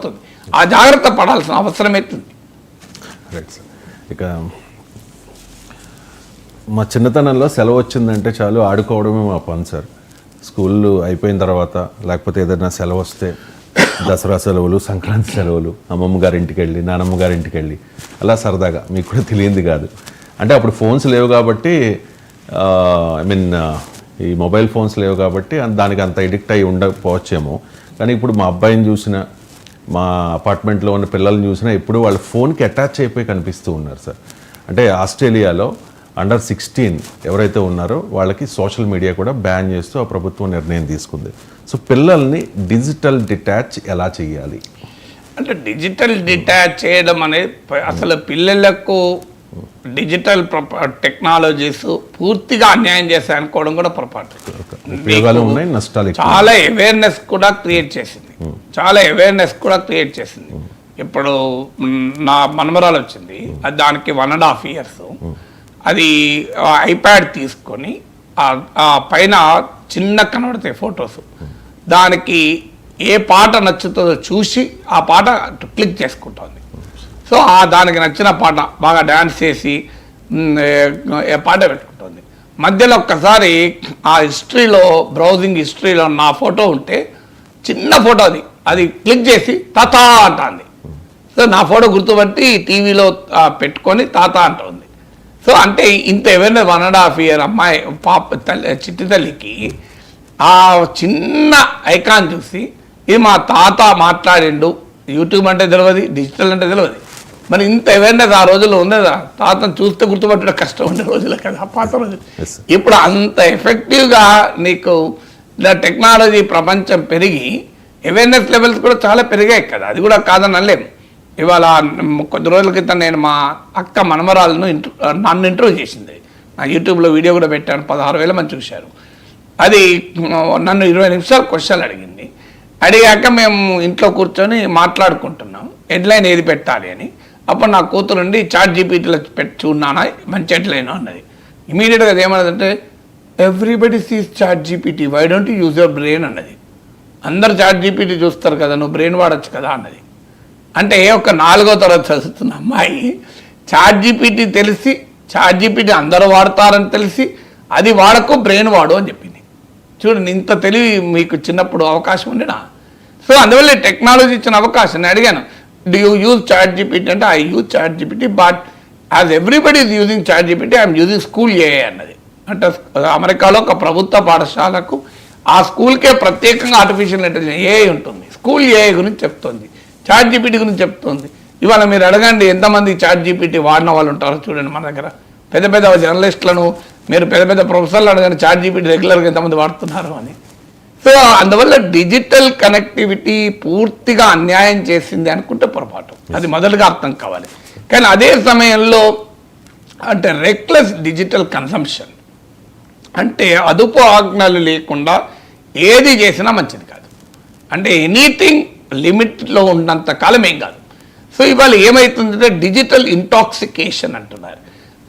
అవుతుంది. ఆ జాగ్రత్త పడాల్సిన అవసరం అవుతుంది. ఇక మా చిన్నతనంలో సెలవు వచ్చిందంటే చాలు ఆడుకోవడమే మా పని సార్. స్కూళ్ళు అయిపోయిన తర్వాత లేకపోతే ఏదైనా సెలవు వస్తే దసరా సెలవులు, సంక్రాంతి సెలవులు, అమ్మమ్మ గారింటికి వెళ్ళి నానమ్మ గారింటికి వెళ్ళి అలా సరదాగా, మీకు కూడా తెలియంది కాదు. అంటే అప్పుడు ఫోన్స్ లేవు కాబట్టి, ఈ మొబైల్ ఫోన్స్ లేవు కాబట్టి దానికి అంత ఎడిక్ట్ అయ్యి ఉండకపోవచ్చేమో. కానీ ఇప్పుడు మా అబ్బాయిని చూసిన, మా అపార్ట్మెంట్లో ఉన్న పిల్లల్ని చూసినా ఇప్పుడు వాళ్ళు ఫోన్కి అటాచ్ అయిపోయి కనిపిస్తూ ఉన్నారు సార్. అంటే ఆస్ట్రేలియాలో అండర్ 16 ఎవరైతే ఉన్నారో వాళ్ళకి సోషల్ మీడియా కూడా బ్యాన్ చేస్తూ ఆ ప్రభుత్వం నిర్ణయం తీసుకుంది. సో పిల్లల్ని డిజిటల్ డిటాచ్ ఎలా చేయాలి? అంటే డిజిటల్ డిటాచ్ చేయడం అనేది అసలు పిల్లలకు డిజిటల్ టెక్నాలజీస్ పూర్తిగా అన్యాయం చేస్తాయి అనుకోవడం కూడా పొరపాటు. ఉపయోగాలు ఉన్నాయి, నష్టాలు. చాలా అవేర్నెస్ కూడా క్రియేట్ చేసింది. ఇప్పుడు నా మనమరాలు వచ్చింది, అది దానికి 1.5 years. అది ఐప్యాడ్ తీసుకొని ఆ పైన చిన్న కనబడతాయి ఫొటోస్, దానికి ఏ పాట నచ్చుతుందో చూసి ఆ పాట క్లిక్ చేసుకుంటుంది. సో దానికి నచ్చిన పాట బాగా డ్యాన్స్ చేసి పాట పెట్టుకుంటుంది. మధ్యలో ఒక్కసారి ఆ హిస్టరీలో, బ్రౌజింగ్ హిస్టరీలో నా ఫోటో ఉంటే, చిన్న ఫోటో అది క్లిక్ చేసి తాత అంటుంది. సో నా ఫోటో గుర్తుపట్టి టీవీలో పెట్టుకొని తాత అంటుంది. సో అంటే ఇంత ఏమైనా 1.5 year అమ్మాయి చిట్టి తల్లికి ఆ చిన్న ఐకాన్ చూసి ఇది మా తాత మాట్లాడిండు, యూట్యూబ్ అంటే తెలియదు, డిజిటల్ అంటే తెలియదు. మరి ఇంత అవేర్నెస్ ఆ రోజుల్లో ఉండేదా? తాతను చూస్తే గుర్తుపట్టడం కష్టం ఉండే రోజులే కదా పాత రోజులు. ఇప్పుడు అంత ఎఫెక్టివ్గా నీకు టెక్నాలజీ ప్రపంచం పెరిగి అవేర్నెస్ లెవెల్స్ కూడా చాలా పెరిగాయి కదా, అది కూడా కాదని అనలేము. ఇవాళ కొద్ది రోజుల క్రితం నేను మా అక్క మనమరాలను నన్ను ఇంటర్వ్యూ చేసింది. నా యూట్యూబ్లో వీడియో కూడా పెట్టాను, 16,000 మంది చూశారు. అది నన్ను 20 నిమిషాలు క్వశ్చన్లు అడిగింది. అడిగాక మేము ఇంట్లో కూర్చొని మాట్లాడుకుంటున్నాం హెడ్లైన్ ఏది పెట్టాలి అని. అప్పుడు నా కూతురు నుండి ChatGPTలో పెట్టి చూడనా మంచి హెడ్లైన్ అన్నది. ఇమీడియట్గా అది ఏమన్నదంటే, everybody sees ChatGPT, why don't you use your brain అన్నది. అందరు ChatGPT చూస్తారు కదా, నువ్వు బ్రెయిన్ వాడచ్చు కదా అన్నది. అంటే ఒక 4వ తరగతి చదువుతున్న అమ్మాయి ChatGPT తెలిసి, ChatGPT అందరూ వాడతారని తెలిసి అది వాడకు, బ్రెయిన్ వాడు అని చెప్పింది. చూడండి, ఇంత తెలివి మీకు చిన్నప్పుడు అవకాశం ఉండేనా? సో అందువల్ల టెక్నాలజీ ఇచ్చిన అవకాశం. నేను అడిగాను, డూ యూ యూజ్ ChatGPT అంటే, I use ChatGPT, but as everybody is using ChatGPT, I'm using school AI అన్నది. అంటే అమెరికాలో ఒక ప్రభుత్వ పాఠశాలకు ఆ స్కూల్కే ప్రత్యేకంగా ఆర్టిఫిషియల్ ఇంటెలిజెన్స్ ఏఐ ఉంటుంది. స్కూల్ ఏఐ గురించి చెప్తుంది, ChatGPT గురించి చెప్తుంది. ఇవాళ మీరు అడగండి ఎంతమంది ChatGPT వాడిన వాళ్ళు ఉంటారో చూడండి. మన దగ్గర పెద్ద పెద్ద జర్నలిస్టులను, మీరు పెద్ద పెద్ద ప్రొఫెసర్లు అడగండి ChatGPT రెగ్యులర్గా ఎంతమంది వాడుతున్నారు అని. సో అందువల్ల డిజిటల్ కనెక్టివిటీ పూర్తిగా అన్యాయం చేసింది అనుకుంటే పొరపాటు, అది మొదలుగా అర్థం కావాలి. కానీ అదే సమయంలో అంటే రెక్లెస్ డిజిటల్ కన్సంప్షన్, అంటే అదుపు ఆజ్ఞలు లేకుండా ఏది చేసినా మంచిది కాదు. అంటే ఎనీథింగ్ లిమిట్లో ఉన్నంత కాలం ఏం కాదు. సో ఇవాళ ఏమవుతుందంటే డిజిటల్ ఇంటాక్సికేషన్ అంటున్నారు.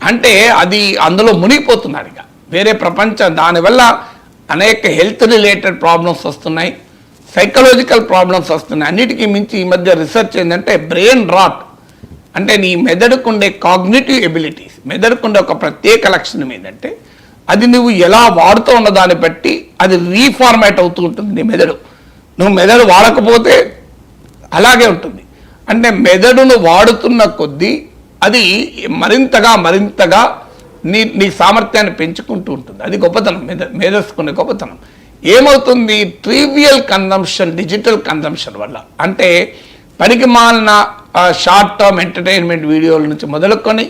అంటే అది అందులో మునిగిపోతున్నారు ఇక వేరే ప్రపంచం. దానివల్ల అనేక హెల్త్ రిలేటెడ్ ప్రాబ్లమ్స్ వస్తున్నాయి, సైకలాజికల్ ప్రాబ్లమ్స్ వస్తున్నాయి. అన్నిటికీ మించి ఈ మధ్య రీసెర్చ్ ఏంటంటే బ్రెయిన్ రాట్, అంటే నీ మెదడుకుండే కాగ్నిటివ్ ఎబిలిటీస్, మెదడుకుండే ఒక ప్రత్యేక లక్షణం ఏంటంటే అది నువ్వు ఎలా వాడుతూ ఉన్న దాన్ని బట్టి అది రీఫార్మాట్ అవుతూ ఉంటుంది నీ మెదడు. నువ్వు మెదడు వాడకపోతే అలాగే ఉంటుంది. అంటే మెదడును వాడుతున్న కొద్దీ అది మరింతగా నీ సామర్థ్యాన్ని పెంచుకుంటూ ఉంటుంది. అది గొప్పతనం, మేధస్సుకునే గొప్పతనం. ఏమవుతుంది, ట్రివియల్ కన్జంప్షన్, డిజిటల్ కన్జంప్షన్ వల్ల, అంటే పనికి మాలిన షార్ట్ టర్మ్ ఎంటర్టైన్మెంట్ వీడియోల నుంచి మొదలుకొని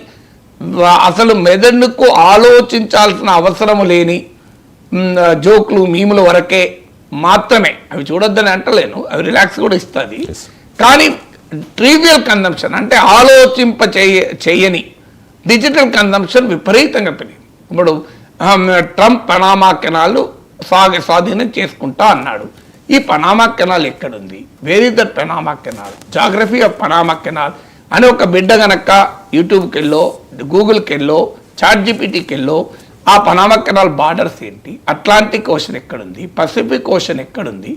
అసలు మెదడుకు ఆలోచించాల్సిన అవసరం లేని జోకులు, మీముల వరకే మాత్రమే. అవి చూడొద్దని అంటలేను, అవి రిలాక్స్ కూడా ఇస్తుంది. కానీ ట్రివియల్ కన్జంప్షన్ అంటే ఆలోచింప చేయని డిజిటల్ కన్జంప్షన్ విపరీతంగా పెరిగింది. ఇప్పుడు ట్రంప్ పనామా కెనాల్ స్వాధీనం చేసుకుంటా అన్నాడు. ఈ పనామా కెనాల్ ఎక్కడుంది, where is that Panama canal, geography of Panama canal అని ఒక బిడ్డ గనక యూట్యూబ్కి వెళ్ళో, గూగుల్కి వెళ్ళో, ChatGPTకి వెళ్ళో, ఆ పనామా కెనాల్ బార్డర్స్ ఏంటి, అట్లాంటిక్ ఓషన్ ఎక్కడుంది, పసిఫిక్ ఓషన్ ఎక్కడుంది,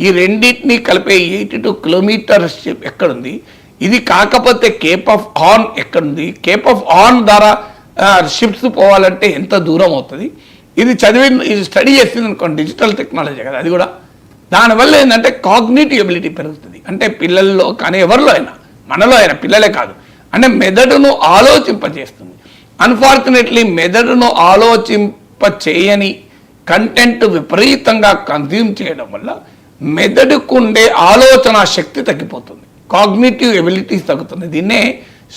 ఈ రెండింటినీ కలిపే 82 కిలోమీటర్స్ ఎక్కడుంది? ఇది కాకపోతే కేప్ ఆఫ్ హార్న్ ఎక్కడుంది? కేప్ ఆఫ్ హార్న్ ద్వారా షిప్స్ పోవాలంటే ఎంత దూరం అవుతుంది? ఇది స్టడీ చేసింది అనుకోండి, డిజిటల్ టెక్నాలజీ కదా అది కూడా. దానివల్ల ఏంటంటే కాగ్నిటివ్ ఎబిలిటీ పెరుగుతుంది. అంటే పిల్లల్లో కానీ ఎవరిలో అయినా, మనలో అయినా, పిల్లలే కాదు, అంటే మెదడును ఆలోచింపజేస్తుంది. అన్ఫార్చునేట్లీ మెదడును ఆలోచింప చేయని కంటెంట్ విపరీతంగా కన్జ్యూమ్ చేయడం వల్ల మెదడుకు ఉండే ఆలోచన శక్తి తగ్గిపోతుంది, కాగ్నిటివ్ ఎబిలిటీస్ తగ్గుతుంది. దీన్నే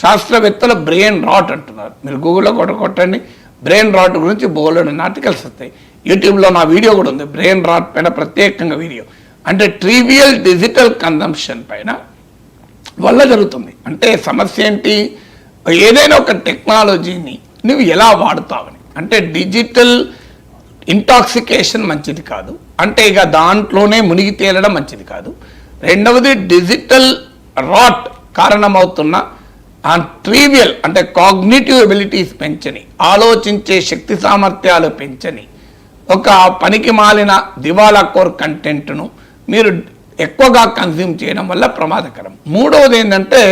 శాస్త్రవేత్తలు బ్రెయిన్ రాట్ అంటున్నారు. మీరు గూగుల్లో కొట్టండి, బ్రెయిన్ రాట్ గురించి బోల్డ్ ఆర్టికల్స్ వస్తాయి. యూట్యూబ్లో నా వీడియో కూడా ఉంది బ్రెయిన్ రాట్ పైన, ప్రత్యేకంగా వీడియో. అంటే ట్రివియల్ డిజిటల్ కన్జంప్షన్ పైన వల్ల జరుగుతుంది. అంటే సమస్య ఏంటి? ఏదైనా ఒక టెక్నాలజీని నువ్వు ఎలా వాడుతావని. అంటే డిజిటల్ ఇంటాక్సికేషన్ మంచిది కాదు, అంటే ఇక దాంట్లోనే మునిగి తేలడం మంచిది కాదు. రెండవది డిజిటల్ రాట్ కారణమవుతున్న ట్రివియల్ అంటే కాగ్నిటివ్ ఎబిలిటీస్ పెంచని, ఆలోచించే శక్తి సామర్థ్యాలు పెంచని ఒక పనికి మాలిన దివాలా కోర్ కంటెంట్ను మీరు ఎక్కువగా కన్జ్యూమ్ చేయడం వల్ల ప్రమాదకరం. మూడవది ఏంటంటే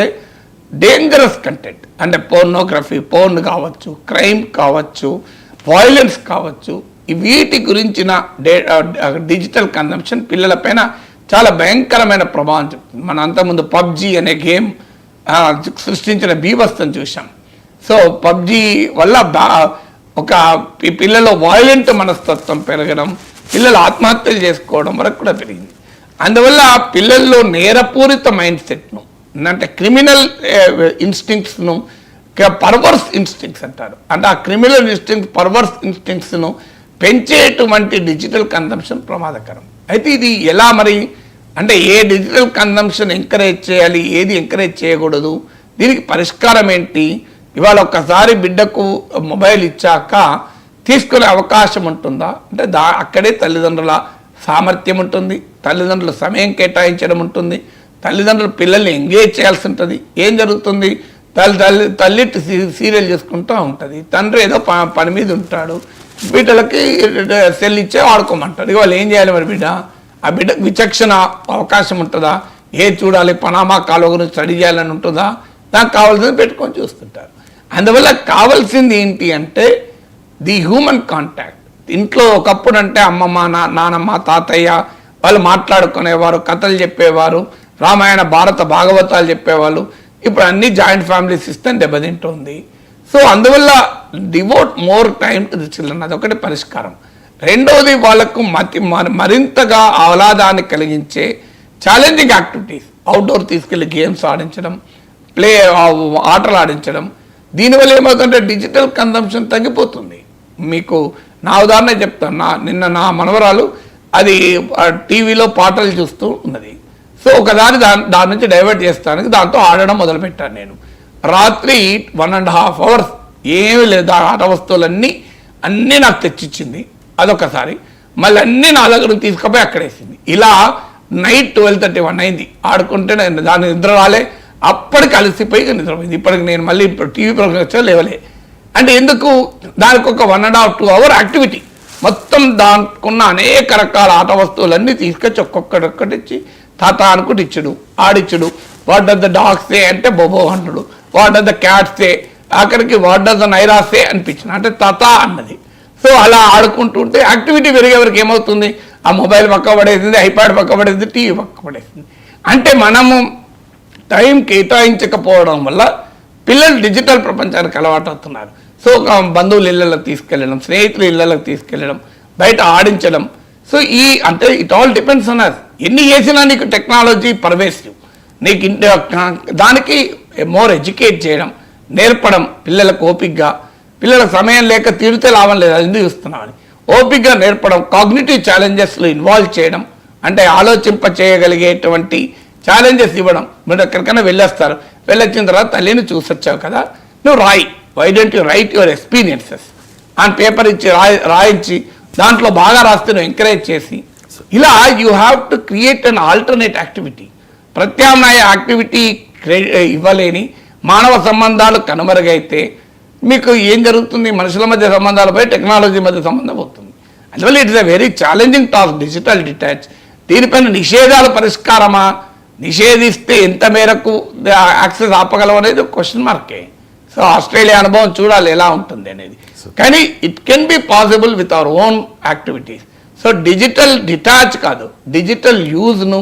డేంజరస్ కంటెంట్, అంటే పోర్నోగ్రఫీ, పోర్న్ కావచ్చు, క్రైమ్ కావచ్చు, వైలెన్స్ కావచ్చు, వీటి గురించిన డిజిటల్ కన్జంప్షన్ పిల్లలపైన చాలా భయంకరమైన ప్రభావం చూపుతుంది. మన అంతకుముందు పబ్జీ అనే గేమ్ సృష్టించిన బీభత్సం చూసాం. సో పబ్జీ వల్ల ఒక పిల్లల వైలెంట్ మనస్తత్వం పెరగడం, పిల్లలు ఆత్మహత్యలు చేసుకోవడం వరకు కూడా పెరిగింది. అందువల్ల పిల్లల్లో నేరపూరిత మైండ్ సెట్ను, అంటే క్రిమినల్ ఇన్స్టింక్ట్స్ను, పర్వర్స్ ఇన్స్టింక్ట్స్ అంటారు, అంటే ఆ క్రిమినల్ ఇన్స్టింక్ట్స్, పర్వర్స్ ఇన్స్టింక్ట్స్ను పెంచేటువంటి డిజిటల్ కన్జంప్షన్ ప్రమాదకరం. అయితే ఇది ఎలా మరి, అంటే ఏ డిజిటల్ కన్జంప్షన్ ఎంకరేజ్ చేయాలి, ఏది ఎంకరేజ్ చేయకూడదు, దీనికి పరిష్కారం ఏంటి? ఇవాళ ఒక్కసారి బిడ్డకు మొబైల్ ఇచ్చాక తీసుకునే అవకాశం ఉంటుందా అంటే అక్కడే తల్లిదండ్రుల సామర్థ్యం ఉంటుంది, తల్లిదండ్రుల సమయం కేటాయించడం ఉంటుంది, తల్లిదండ్రులు పిల్లల్ని ఎంగేజ్ చేయాల్సి ఉంటుంది. ఏం జరుగుతుంది? తల్లి సీరియల్ చేసుకుంటూ ఉంటుంది, తండ్రి ఏదో పని మీద ఉంటాడు, బిడ్డలకి సెల్ ఇచ్చే ఆడుకోమంటాడు. ఇవాళ ఏం చేయాలి మరి బిడ్డ? ఆ బిడ్డకు విచక్షణ అవకాశం ఉంటుందా? ఏది చూడాలి, పనామా కాలువ గురించి స్టడీ చేయాలని ఉంటుందా? దానికి కావాల్సింది పెట్టుకొని చూస్తుంటారు. అందువల్ల కావాల్సింది ఏంటి అంటే ది హ్యూమన్ కాంటాక్ట్. ఇంట్లో ఒకప్పుడు అంటే అమ్మమ్మ, నానమ్మ, తాతయ్య వాళ్ళు మాట్లాడుకునేవారు, కథలు చెప్పేవారు, రామాయణ, భారత, భాగవతాలు చెప్పేవాళ్ళు. ఇప్పుడు అన్ని జాయింట్ ఫ్యామిలీ సిస్టమ్ దెబ్బతింటుంది. సో అందువల్ల devout more time to the children, అదొకటి పరిష్కారం. రెండవది వాళ్ళకు మరింతగా ఆహ్లాదాన్ని కలిగించే ఛాలెంజింగ్ యాక్టివిటీస్, అవుట్డోర్ తీసుకెళ్ళి గేమ్స్ ఆడించడం, ఆటలు ఆడించడం. దీనివల్ల ఏమవుతుందంటే డిజిటల్ కన్జంప్షన్ తగ్గిపోతుంది. మీకు నా ఉదాహరణ చెప్తాను. నిన్న నా మనవరాలు అది టీవీలో పాటలు చూస్తూ ఉన్నది. సో దాని నుంచి డైవర్ట్ చేస్తానికి దాంతో ఆడడం మొదలుపెట్టాను నేను. రాత్రి 1.5 hours ఏమీ లేదు, ఆ ఆట వస్తువులన్నీ నాకు తెచ్చిచ్చింది. అదొకసారి మళ్ళీ అన్నీ నా దగ్గర తీసుకుపోయి అక్కడేసింది. ఇలా నైట్ 12:31 అయింది. ఆడుకుంటే దాని నిద్ర రాలే, అప్పటికి అలసిపోయి నిద్రపోయింది. ఇప్పటికి నేను మళ్ళీ టీవీ ప్రోగ్రామ్ వచ్చా లేవలే. అంటే ఎందుకు? దానికి ఒక 1.5-2 hour యాక్టివిటీ. మొత్తం దానికున్న అనేక రకాల ఆట వస్తువులన్నీ తీసుకొచ్చి ఒక్కొక్కటి తాత అనుకుంటే ఇచ్చుడు, ఆడిచ్చుడు. వాట్ డస్ ద డాగ్ సే అంటే బొబో అంటుడు, వాట్ డస్ ద క్యాట్ సే, అక్కడికి వాట్ డస్ ద నైరా సే అనిపించింది, అంటే తాత అన్నది. సో అలా ఆడుకుంటుంటే యాక్టివిటీ పెరిగేవరకు ఏమవుతుంది? ఆ మొబైల్ పక్క పడేసింది, ఐప్యాడ్ పక్క పడేసింది, టీవీ పక్క పడేసింది. అంటే మనము టైం కేటాయించకపోవడం వల్ల పిల్లలు డిజిటల్ ప్రపంచానికి అలవాటు అవుతున్నారు. సో బంధువుల ఇళ్ళకి తీసుకెళ్ళడం, స్నేహితుల ఇళ్ళకి తీసుకెళ్ళడం, బయట ఆడించడం. సో అంటే it all depends on us. ఎన్ని చేసినా నీకు టెక్నాలజీ పర్వేసివ్. నీకు దానికి మోర్ ఎడ్యుకేట్ చేయడం, నేర్పడం, పిల్లలకు ఓపికగా, పిల్లల సమయం లేక తీరితే లాభం లేదు, అది ఎందుకు చూస్తున్నామని ఓపికగా నేర్పడం, కాగ్నిటివ్ ఛాలెంజెస్లో ఇన్వాల్వ్ చేయడం, అంటే ఆలోచింప చేయగలిగేటువంటి ఛాలెంజెస్ ఇవ్వడం. మీరు ఎక్కడికైనా వెళ్ళేస్తారు, వెళ్ళొచ్చిన తర్వాత తల్లిని చూసొచ్చావు కదా, నువ్వు రాయి, why don't you write your experiences on paper ఇచ్చి రాయించి దాంట్లో బాగా రాస్తే నువ్వు ఎంకరేజ్ చేసి, ఇలా you have to create an alternate activity. ప్రత్యామ్నాయ యాక్టివిటీ ఇవ్వలేని మానవ సంబంధాలు కనుమరుగైతే మీకు ఏం జరుగుతుంది? మనుషుల మధ్య సంబంధాలపై టెక్నాలజీ మధ్య సంబంధం అవుతుంది. అందువల్ల it is a very challenging task, digital detach. దీనిపైన నిషేధాల పరిష్కారమా, నిషేధిస్తే ఎంత మేరకు యాక్సెస్ ఆపగలం అనేది క్వశ్చన్ మార్కే. సో ఆస్ట్రేలియా అనుభవం చూడాలి ఎలా ఉంటుంది అనేది. కానీ it can be possible with our own activities. So digital detach కాదు, డిజిటల్ యూజ్ను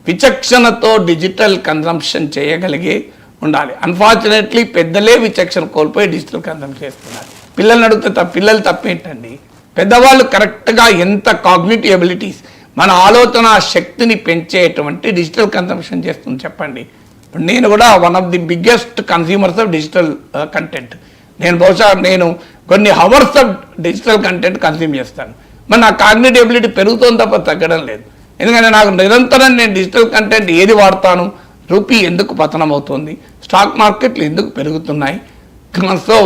విచక్షణతో డిజిటల్ కన్జంప్షన్ చేయగలిగే ఉండాలి. అన్ఫార్చునేట్లీ పెద్దలే విచక్షణ కోల్పోయి డిజిటల్ కన్జంప్షన్ చేస్తున్నారు. పిల్లల్ని అడిగితే పిల్లలు తప్పేంటండి? పెద్దవాళ్ళు కరెక్ట్గా ఎంత కాగ్నిటివ్ ఎబిలిటీస్, మన ఆలోచన శక్తిని పెంచేటువంటి డిజిటల్ కన్జంప్షన్ చేస్తుంది చెప్పండి. నేను కూడా one of the biggest consumers of digital content. నేను కొన్ని hours of digital content consume చేస్తాను. మరి నా కాగ్నిటివ్ ఎబిలిటీ పెరుగుతుంది తప్ప తగ్గడం లేదు. ఎందుకంటే నాకు నిరంతరం నేను డిజిటల్ కంటెంట్ ఏది వాడతాను, రూపీ ఎందుకు పతనం అవుతుంది, స్టాక్ మార్కెట్లు ఎందుకు పెరుగుతున్నాయి, సో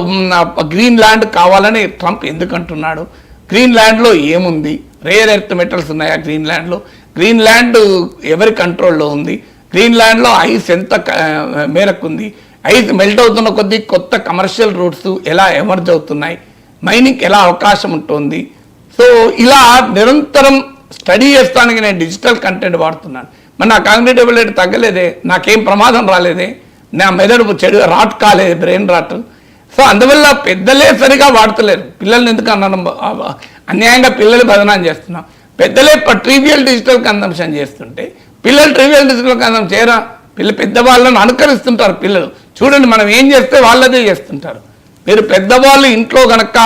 గ్రీన్ ల్యాండ్ కావాలని ట్రంప్ ఎందుకు అంటున్నాడు, గ్రీన్ ల్యాండ్లో ఏముంది, రేర్ ఎర్త్ మెటల్స్ ఉన్నాయా గ్రీన్ ల్యాండ్లో, గ్రీన్ ల్యాండ్ ఎవరి కంట్రోల్లో ఉంది, గ్రీన్ ల్యాండ్లో ఐస్ ఎంత మేరకు ఉంది, ఐస్ మెల్ట్ అవుతున్న కొద్దీ కొత్త కమర్షియల్ రూట్స్ ఎలా ఎమర్జ్ అవుతున్నాయి, మైనింగ్ ఎలా అవకాశం ఉంటుంది. సో ఇలా నిరంతరం స్టడీ చేస్తానికి నేను డిజిటల్ కంటెంట్ వాడుతున్నాను. మరి నా కాగ్నిటివ్ ఎబిలిటీ తగ్గలేదే, నాకేం ప్రమాదం రాలేదే, నా మెదడు చెడు రాట్ కాలేదు, బ్రెయిన్ రాట్. సో అందువల్ల పెద్దలే సరిగా వాడతలేరు. పిల్లల్ని ఎందుకు అన్నాను, అన్యాయంగా పిల్లలు బదనాం చేస్తున్నాం. పెద్దలే ట్రివియల్ డిజిటల్ కన్జంప్షన్ చేస్తుంటే పిల్లలు ట్రివియల్ డిజిటల్ కన్జంప్షన్ చేయరా? పెద్దవాళ్ళని అనుకరిస్తుంటారు పిల్లలు. చూడండి మనం ఏం చేస్తే వాళ్ళదే చేస్తుంటారు. మీరు పెద్దవాళ్ళు ఇంట్లో కనుక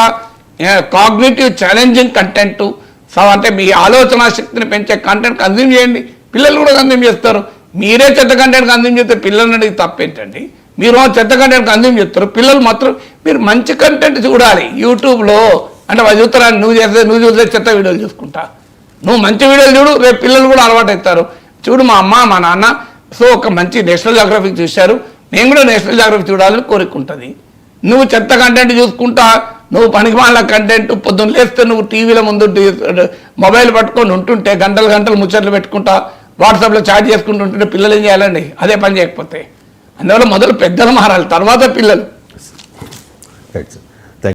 కాగ్నిటివ్ ఛాలెంజింగ్ కంటెంట్, సో అంటే మీ ఆలోచన శక్తిని పెంచే కంటెంట్ కన్జ్యూమ్ చేయండి, పిల్లలు కూడా కన్జ్యూమ్ చేస్తారు. మీరే చెత్త కంటెంట్ కన్జ్యూమ్ చేస్తే పిల్లల్ని అడిగి తప్పేంటండి? మీరు చెత్త కంటెంట్ కన్జ్యూమ్ చేస్తారు, పిల్లలు మాత్రం మీరు మంచి కంటెంట్ చూడాలి. యూట్యూబ్లో అంటే వాళ్ళు చూస్తారా, నువ్వు చూస్తే చెత్త వీడియోలు చూసుకుంటా, నువ్వు మంచి వీడియోలు చూడు, రేపు పిల్లలు కూడా అలవాటు అవుతారు. చూడు మా అమ్మ మా నాన్న సో ఒక మంచి నేషనల్ జియోగ్రఫిక్ చూశారు, నేను కూడా నేషనల్ జియోగ్రఫిక్ చూడాలని కోరుకుంటుంది. నువ్వు చెత్త కంటెంట్ చూసుకుంటా, నువ్వు పనికిమాల కంటెంట్, పొద్దున్న లేస్తే నువ్వు టీవీల ముందు మొబైల్ పట్టుకొని ఉంటుంటే గంటలు గంటలు ముచ్చట్లు పెట్టుకుంటా వాట్సాప్లో చాట్ చేసుకుంటూ ఉంటుంటే పిల్లలు ఏం చేయాలండి? అదే పని చేయకపోతే. అందువల్ల మొదలు పెద్దలు మారాలి, తర్వాత పిల్లలు.